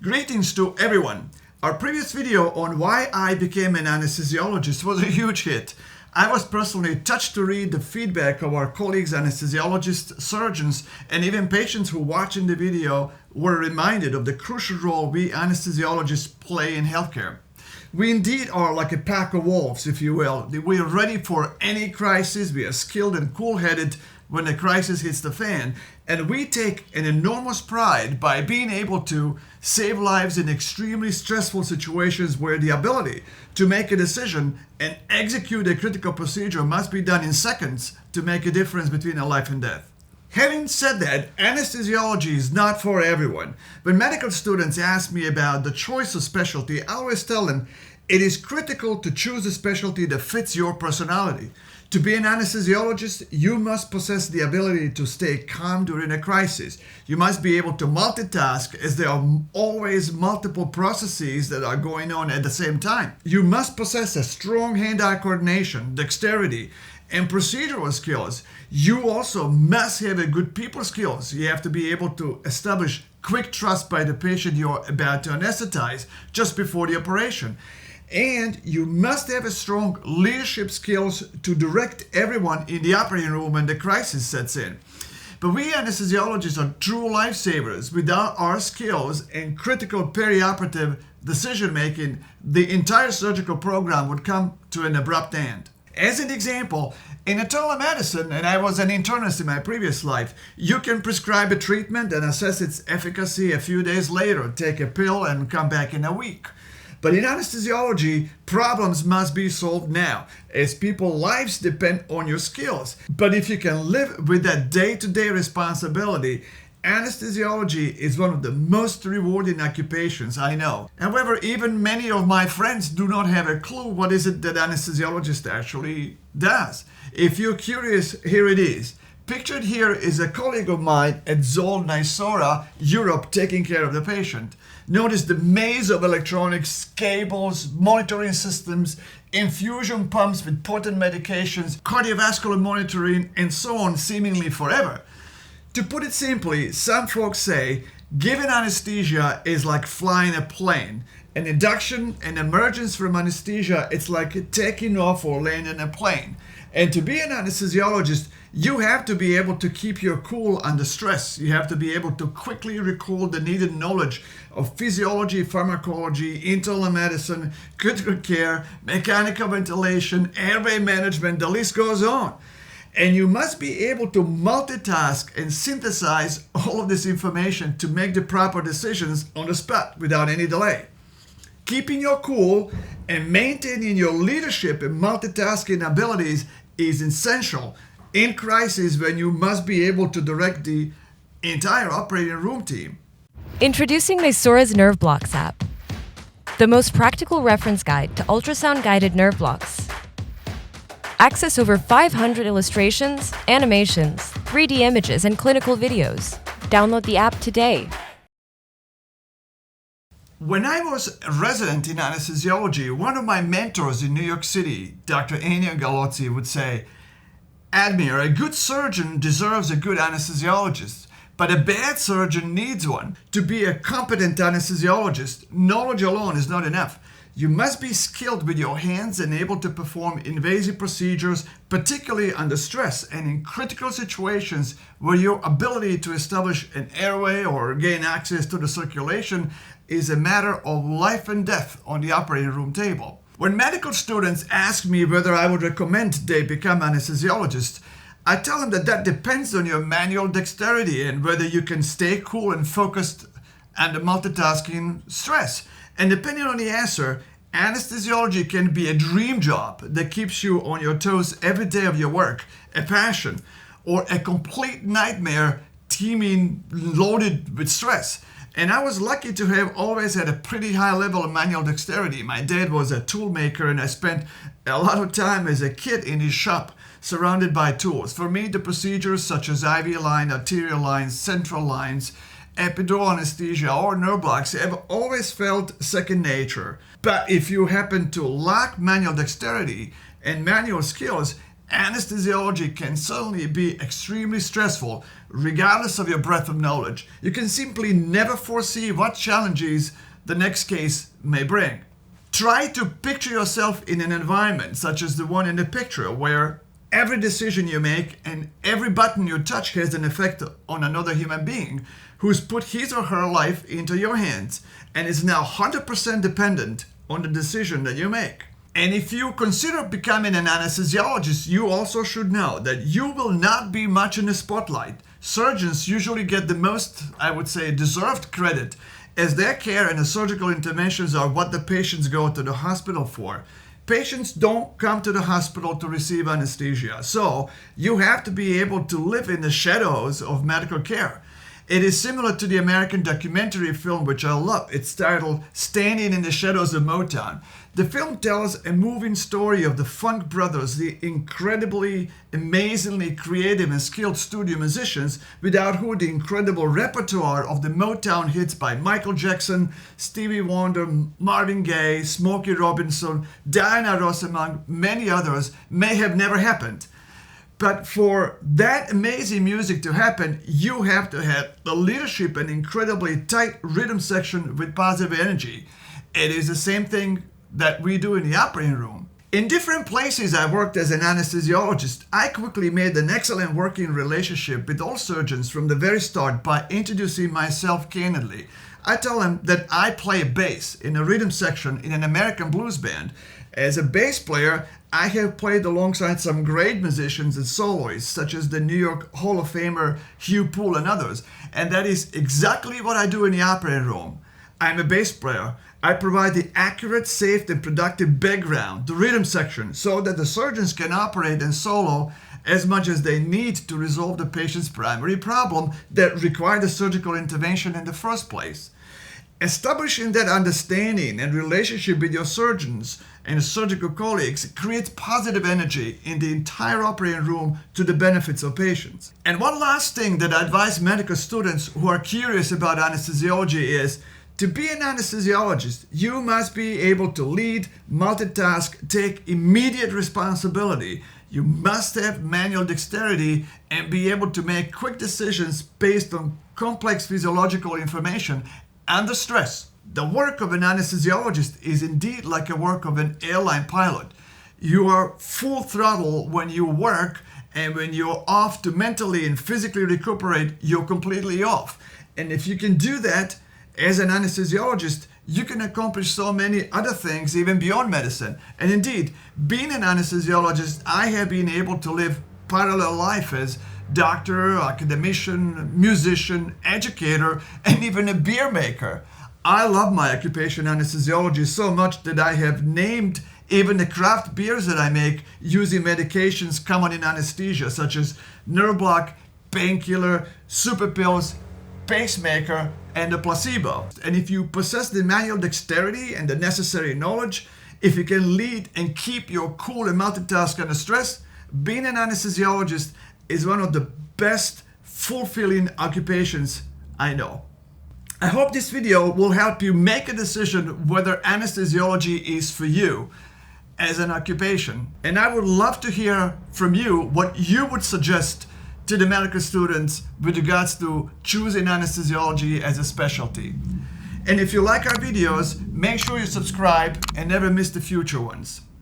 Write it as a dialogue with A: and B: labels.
A: Greetings to everyone. Our previous video on why I became an anesthesiologist was a huge hit. I was personally touched to read the feedback of our colleagues, anesthesiologists, surgeons, and even patients who watching the video were reminded of the crucial role we anesthesiologists play in healthcare. We indeed are like a pack of wolves, if you will. We are ready for any crisis. We are skilled and cool-headed when the crisis hits the fan. And we take an enormous pride by being able to save lives in extremely stressful situations where the ability to make a decision and execute a critical procedure must be done in seconds to make a difference between a life and death. Having said that, anesthesiology is not for everyone. When medical students ask me about the choice of specialty, I always tell them it is critical to choose a specialty that fits your personality. To be an anesthesiologist, you must possess the ability to stay calm during a crisis. You must be able to multitask, as there are always multiple processes that are going on at the same time. You must possess a strong hand-eye coordination, dexterity, and procedural skills. You also must have a good people skills. You have to be able to establish quick trust by the patient you're about to anesthetize just before the operation. And you must have a strong leadership skills to direct everyone in the operating room when the crisis sets in. But we anesthesiologists are true lifesavers. Without our skills and critical perioperative decision making, the entire surgical program would come to an abrupt end. As an example, in internal medicine, and I was an internist in my previous life, you can prescribe a treatment and assess its efficacy a few days later, take a pill and come back in a week. But in anesthesiology, problems must be solved now, as people's lives depend on your skills. But if you can live with that day-to-day responsibility, anesthesiology is one of the most rewarding occupations I know. However, even many of my friends do not have a clue what is it that anesthesiologist actually does. If you're curious, here it is. Pictured here is a colleague of mine at Zoll Nysora, Europe, taking care of the patient. Notice the maze of electronics, cables, monitoring systems, infusion pumps with potent medications, cardiovascular monitoring, and so on, seemingly forever. To put it simply, some folks say giving anesthesia is like flying a plane. An induction and emergence from anesthesia, it's like taking off or landing a plane. And to be an anesthesiologist, you have to be able to keep your cool under stress. You have to be able to quickly recall the needed knowledge of physiology, pharmacology, internal medicine, critical care, mechanical ventilation, airway management, the list goes on. And you must be able to multitask and synthesize all of this information to make the proper decisions on the spot without any delay. Keeping your cool and maintaining your leadership and multitasking abilities is essential in crisis when you must be able to direct the entire operating room team.
B: Introducing Nysora's Nerve Blocks app, the most practical reference guide to ultrasound-guided nerve blocks. Access over 500 illustrations, animations, 3D images, and clinical videos. Download the app today.
A: When I was a resident in anesthesiology, one of my mentors in New York City, Dr. Ennio Galozzi, would say, "Admir, a good surgeon deserves a good anesthesiologist, but a bad surgeon needs one. To be a competent anesthesiologist, knowledge alone is not enough. You must be skilled with your hands and able to perform invasive procedures, particularly under stress and in critical situations where your ability to establish an airway or gain access to the circulation is a matter of life and death on the operating room table." When medical students ask me whether I would recommend they become anesthesiologists, I tell them that depends on your manual dexterity and whether you can stay cool and focused under multitasking stress. And depending on the answer, anesthesiology can be a dream job that keeps you on your toes every day of your work, a passion, or a complete nightmare teeming loaded with stress. And I was lucky to have always had a pretty high level of manual dexterity. My dad was a tool maker and I spent a lot of time as a kid in his shop surrounded by tools. For me, the procedures such as IV line, arterial lines, central lines, epidural anesthesia or nerve blocks have always felt second nature. But if you happen to lack manual dexterity and manual skills, anesthesiology can certainly be extremely stressful, regardless of your breadth of knowledge. You can simply never foresee what challenges the next case may bring. Try to picture yourself in an environment such as the one in the picture, where every decision you make and every button you touch has an effect on another human being who's put his or her life into your hands and is now 100% dependent on the decision that you make. And if you consider becoming an anesthesiologist, you also should know that you will not be much in the spotlight. Surgeons usually get the most, I would say, deserved credit, as their care and the surgical interventions are what the patients go to the hospital for. Patients don't come to the hospital to receive anesthesia, so you have to be able to live in the shadows of medical care. It is similar to the American documentary film, which I love. It's titled Standing in the Shadows of Motown. The film tells a moving story of the Funk Brothers, the incredibly, amazingly creative and skilled studio musicians, without who the incredible repertoire of the Motown hits by Michael Jackson, Stevie Wonder, Marvin Gaye, Smokey Robinson, Diana Ross, among many others, may have never happened. But for that amazing music to happen, you have to have the leadership and incredibly tight rhythm section with positive energy. It is the same thing that we do in the operating room. In different places I worked as an anesthesiologist, I quickly made an excellent working relationship with all surgeons from the very start by introducing myself candidly. I tell them that I play bass in a rhythm section in an American blues band. As a bass player, I have played alongside some great musicians and soloists, such as the New York Hall of Famer Hugh Poole and others, and that is exactly what I do in the operating room. I'm a bass player. I provide the accurate, safe, and productive background, the rhythm section, so that the surgeons can operate and solo as much as they need to resolve the patient's primary problem that required the surgical intervention in the first place. Establishing that understanding and relationship with your surgeons and surgical colleagues creates positive energy in the entire operating room to the benefits of patients. And one last thing that I advise medical students who are curious about anesthesiology is, to be an anesthesiologist, you must be able to lead, multitask, take immediate responsibility. You must have manual dexterity and be able to make quick decisions based on complex physiological information under stress. The work of an anesthesiologist is indeed like a work of an airline pilot. You are full throttle when you work, and when you're off to mentally and physically recuperate, you're completely off. And if you can do that as an anesthesiologist, you can accomplish so many other things even beyond medicine. And indeed, being an anesthesiologist, I have been able to live parallel life as doctor, academician, musician, educator, and even a beer maker. I love my occupation, anesthesiology, so much that I have named even the craft beers that I make using medications common in anesthesia, such as nerve block, painkiller, super pills, pacemaker, and a placebo. And if you possess the manual dexterity and the necessary knowledge, if you can lead and keep your cool and multitask under stress, being an anesthesiologist is one of the best fulfilling occupations I know. I hope this video will help you make a decision whether anesthesiology is for you as an occupation. And I would love to hear from you what you would suggest to the medical students with regards to choosing anesthesiology as a specialty. And if you like our videos, make sure you subscribe and never miss the future ones.